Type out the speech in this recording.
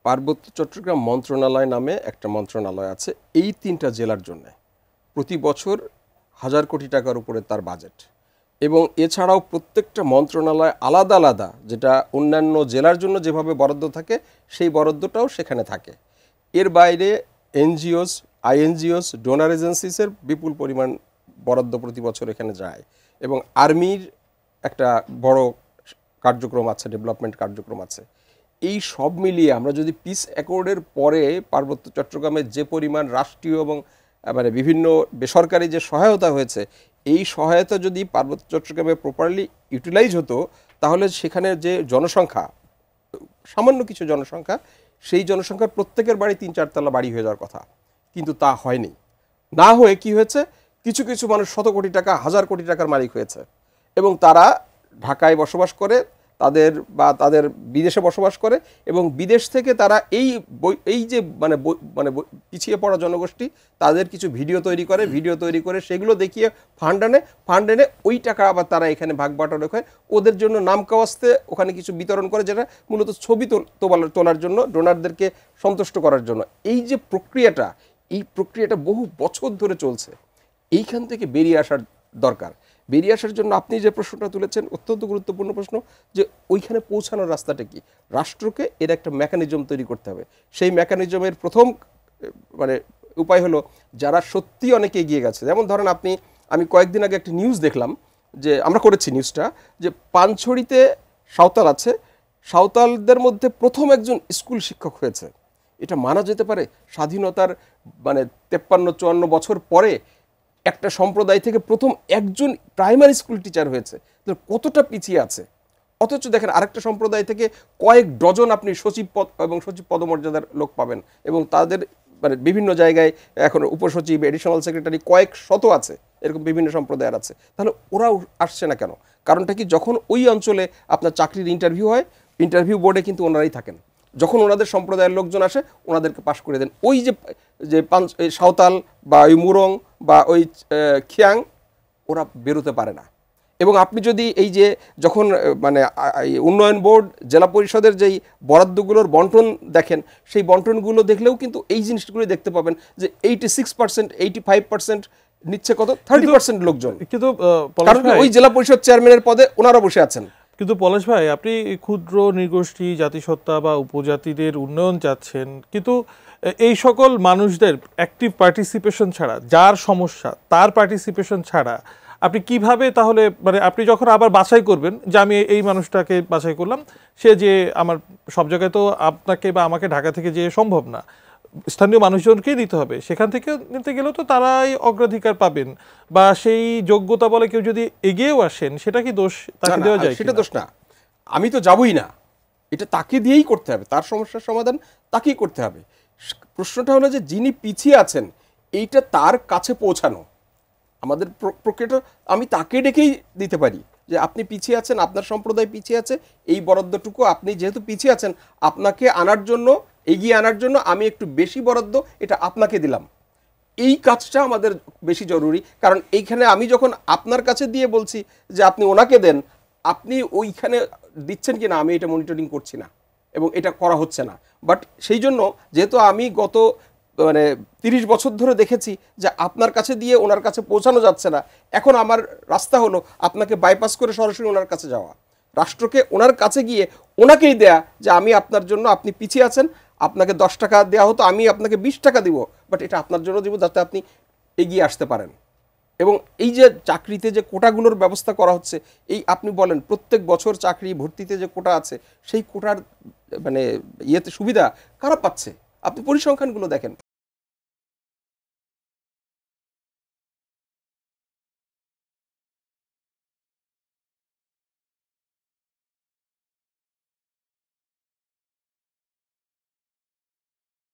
পার্বত্য চট্টগ্রাম মন্ত্রণালয় নামে একটা মন্ত্রণালয় আছে এই ৩টা জেলার জন্য। প্রতি বছর ১,০০০ কোটি টাকার উপরে তার বাজেট, এবং এছাড়াও প্রত্যেকটা মন্ত্রণালয় আলাদা আলাদা, যেটা অন্যান্য জেলার জন্য যেভাবে বরাদ্দ থাকে সেই বরাদ্দটাও সেখানে থাকে। এর বাইরে এনজিওস, আইএনজিওস, ডোনার এজেন্সিসের বিপুল পরিমাণ বরাদ্দ প্রতি বছর এখানে যায়, এবং আর্মির একটা বড় কার্যক্রম আছে, ডেভেলপমেন্ট কার্যক্রম আছে। এই সব মিলিয়ে আমরা যদি পিস অ্যাকর্ডের পরে পার্বত্য চট্টগ্রামে যে পরিমাণ রাষ্ট্রীয় এবং মানে বিভিন্ন বেসরকারি যে সহায়তা হয়েছে, এই সহায়তা যদি পার্বত্য চট্টগ্রামে প্রপারলি ইউটিলাইজ হতো, তাহলে সেখানে যে জনসংখ্যা, সামান্য কিছু জনসংখ্যা, সেই জনসংখ্যার প্রত্যেকের বাড়ি ৩-৪ তলা বাড়ি হয়ে যাওয়ার কথা, কিন্তু তা হয়নি। না হয়ে কি হয়েছে, কিছু কিছু মানুষ ১০০ কোটি টাকা, ১,০০০ কোটি টাকার মালিক হয়েছে, এবং তারা ঢাকায় বসবাস করে, তাদের বিদেশে বসবাস করে, এবং বিদেশ থেকে তারা এই যে মানে পিছিয়ে পড়া জনগোষ্ঠী, তাদের কিছু ভিডিও তৈরি করে সেগুলো দেখিয়ে ফান্ড এনে ওই টাকা আবার তারা এখানে ভাগ বাটোয়ারা হয়, ওদের জন্য নাম কাওয়াস্তে ওখানে কিছু বিতরণ করে, যেটা মূলত ছবি তোলার জন্য, ডোনারদেরকে সন্তুষ্ট করার জন্য। এই যে প্রক্রিয়াটা বহু বছর ধরে চলছে। এইখান থেকে বেরিয়ে আসার দরকার। বেরিয়ে আসার জন্য আপনি যে প্রশ্নটা তুলেছেন অত্যন্ত গুরুত্বপূর্ণ প্রশ্ন, যে ওইখানে পৌঁছানোর রাস্তাটা কি। রাষ্ট্রকে এর একটা মেকানিজম তৈরি করতে হবে। সেই মেকানিজমের প্রথম মানে উপায় হলো, যারা সত্যি অনেকে এগিয়ে গেছে, যেমন ধরেন আমি কয়েকদিন আগে একটা নিউজ দেখলাম, যে আমরা করেছি নিউজটা, যে পানছড়িতে সাঁওতাল আছে, সাঁওতালদের মধ্যে প্রথম একজন স্কুল শিক্ষক হয়েছে। এটা মানা যেতে পারে? স্বাধীনতার মানে ৫৩-৫৪ বছর পরে একটা সম্প্রদায় থেকে প্রথম একজন প্রাইমারি স্কুল টিচার হয়েছে। কতটা পিছিয়ে আছে। অথচ দেখেন আরেকটা সম্প্রদায় থেকে কয়েক ডজন আপনি সচিব পদ এবং সচিব পদমর্যাদার লোক পাবেন, এবং তাদের মানে বিভিন্ন জায়গায় এখন উপসচিব, এডিশনাল সেক্রেটারি কয়েক শত আছে, এরকম বিভিন্ন সম্প্রদায়ের আছে। তাহলে ওরাও আসছে না কেন? কারণটা কি, যখন ওই অঞ্চলে আপনার চাকরির ইন্টারভিউ হয়, ইন্টারভিউ বোর্ডে কিন্তু ওনারাই থাকেন। যখন ওনাদের সম্প্রদায়ের লোকজন আসে, ওনাদেরকে পাশ করে দেন। ওই যে সাঁওতাল বা ওই মুরং বা ওই খিয়াং, ওরা বেরোতে পারে না। এবং আপনি যদি এই যে যখন মানে উন্নয়ন বোর্ড, জেলা পরিষদের যেই বরাদ্দগুলোর বন্টন দেখেন, সেই বন্টনগুলো দেখলেও কিন্তু এই জিনিসগুলো দেখতে পাবেন, যে 86%, 85% নিচ্ছে কত, 30% লোকজন, কিন্তু ওই জেলা পরিষদ চেয়ারম্যানের পদে ওনারা বসে আছেন। কিন্তু পলাশ ভাই, আপনি ক্ষুদ্র নৃগোষ্ঠী, জাতিসত্তা বা উপজাতিদের উন্নয়ন চাচ্ছেন, কিন্তু এই সকল মানুষদের অ্যাক্টিভ পার্টিসিপেশন ছাড়া, যার সমস্যা তার পার্টিসিপেশন ছাড়া আপনি কিভাবে তাহলে, মানে আপনি যখন আবার বাছাই করবেন যে আমি এই মানুষটাকে বাছাই করলাম, সে যে আমার সব জায়গায় তো আপনাকে বা আমাকে ঢাকা থেকে যে সম্ভব না, স্থানীয় মানুষজনকেই দিতে হবে, সেখান থেকে নিতে গেলেও তো তারাই অগ্রাধিকার পাবেন, বা সেই যোগ্যতা বলে কেউ যদি এগিয়েও আসেন, সেটা কি দোষ তাকে দেওয়া যায়? সেটা দোষ না, আমি তো যাবই না, এটা তাকে দিয়েই করতে হবে, তার সমস্যার সমাধান তাকেই করতে হবে। প্রশ্নটা হলো যে যিনি পিছিয়ে আছেন, এইটা তার কাছে পৌঁছানো। আমাদের প্রক্রিয়াটা আমি তাকে ডেকেই দিতে পারি, যে আপনি পিছিয়ে আছেন, আপনার সম্প্রদায় পিছিয়ে আছে, এই বরাদ্দটুকু আপনি যেহেতু পিছিয়ে আছেন, আপনাকে আনার জন্য, এগিয়ে আনার জন্য আমি একটু বেশি বরাদ্দ এটা আপনাকে দিলাম। এই কাজটা আমাদের বেশি জরুরি, কারণ এইখানে আমি যখন আপনার কাছে দিয়ে বলছি যে আপনি ওনাকে দেন, আপনি ওইখানে দিচ্ছেন কি না আমি এটা মনিটরিং করছি না, এবং এটা করা হচ্ছে না। বাট সেই জন্য যেহেতু আমি গত মানে ৩০ বছর ধরে দেখেছি যে আপনার কাছে দিয়ে ওনার কাছে পৌঁছানো যাচ্ছে না, এখন আমার রাস্তা হলো আপনাকে বাইপাস করে সরাসরি ওনার কাছে যাওয়া, রাষ্ট্রকে ওনার কাছে গিয়ে ওনাকেই দেয়া, যে আমি আপনার জন্য, আপনি পিছিয়ে আছেন, আপনাকে ১০ টাকা দেওয়া হতো, আমি আপনাকে ২০ টাকা দিব, বাট এটা আপনার জন্য দিব যাতে আপনি এগিয়ে আসতে পারেন। এবং এই যে চাকরিতে যে কোটাগুলোর ব্যবস্থা করা হচ্ছে, এই আপনি বলেন প্রত্যেক বছর চাকরি ভর্তিতে যে কোটা আছে, সেই কোটার মানে ইয়েতে সুবিধা কারা পাচ্ছে? আপনি পরিসংখ্যানগুলো দেখেন।